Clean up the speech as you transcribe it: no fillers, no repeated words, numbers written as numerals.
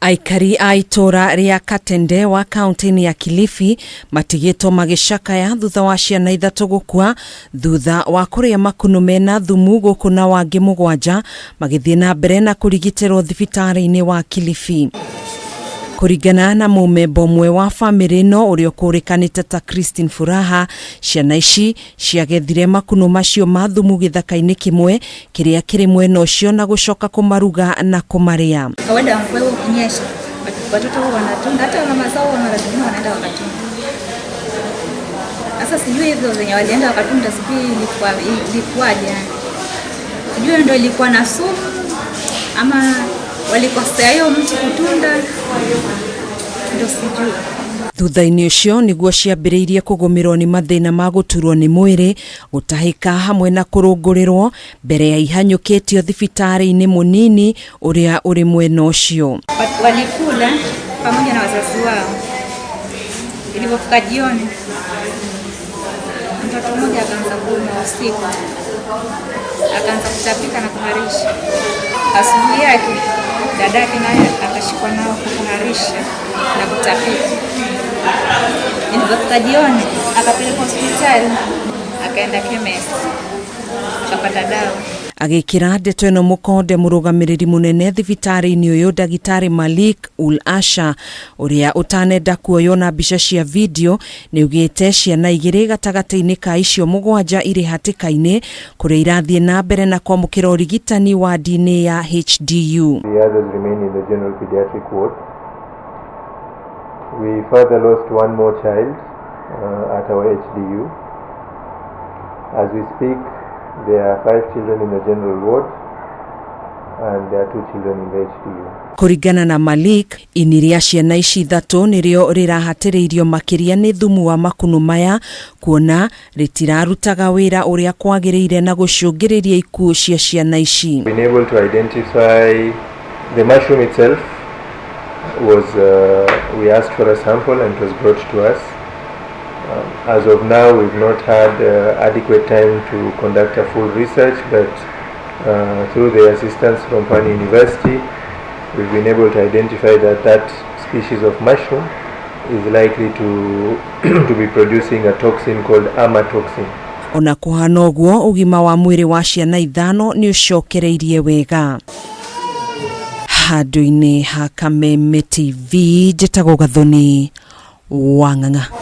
Aikari a itura ria KATENDEWA kaunti-ini ya Kilifi matigitwo magicakaya thutha wa ciana ithatu gukua thutha wa kuria makunũ mena thumu guku na wangi 7 magithie na mbere na kurigitirwo thibitari-ini wa Kilifi. Kuringana na mumemba ũmwe wa bamĩrĩ no ũrĩa ũkũrĩkanĩte ta FURAHA, ciana ici ciagethire makunũ macio ma thumu gĩthaka-inĩ kĩmwe kĩrĩa kĩrĩ mwena ũcio na gũcoka kũmaruga na kũmarĩa. Kawaida mvua ukinyesha watoto wanatunda, hata mama zao wanalazimika wanaenda wakatunda. Sasa sijui hivyo zenye walienda wakatunda sijui ilikuwaje. Sijui ndio ilikuwa na sumu ama walikosea hiyo mtu kutunda, ndio sijui. Thutha-inĩ ũcio nĩguo ciambĩrĩirie kũgũmĩrwo nĩ mathĩna ma gũturwo nĩ mwĩrĩ, gũtahĩka hamwe na kũrũngũrĩrwo mbere ya ihanyũkĩtio thibitarĩ-inĩ mũnini ũrĩa ũrĩ mwena ũcio. Walikula pamoja na wazazi wao. Ilipofika jioni, mtoto mmoja akaanza kuuma usiku, akaanza kutapika na kuharisha. Asubuhi yake dadake naye akashikwa nao kuharisha na kutapika. Ilipofika jioni akapelekwa hospitali, akaenda chemist akapata dawa. Agikira ndeto ĩno mũkonde mũrũgamĩrĩri mũnene thibitari-inĩ ũyũ Dagitari Malik Ul-Asha ũrĩa ũtanenda kuoywo na mbica cia video nĩugĩte ciana igĩrĩ gatagatĩ-inĩ ka icio 7 irĩ hatĩka-inĩ kũrĩa irathiĩ na mbere na kwamũkĩra ũrigitani wa ndini ya HDU. The others remain in the general pediatric ward. We further lost one more child at our HDU. As we speak, there are 5 children in the general ward and there are 2 children in the HDU. Kuringana na Malik, ini ria ciana ici ithatu nĩrĩo rĩrahatĩrĩirio makĩria nĩ thumu wa makunũ maya kuona rĩtirarutaga wĩra ũrĩa kwagĩrĩire na gũcũngĩrĩria ikuũ cia ciana ici. Been able to identify the mushroom itself was we asked for a sample and it was brought to us. As of now, we've not had adequate time to conduct a full research, but through the assistance from Pani University, we've been able to identify that that species of mushroom is likely to be producing a toxin called amatoxin. Ona kuhana ũguo ũgima wa mwĩrĩ wa ciana ithano nĩ ũcokereirie wega. Handũ-inĩ ha Kameme TV, njĩtagwo Gathoni Wang'ang'a.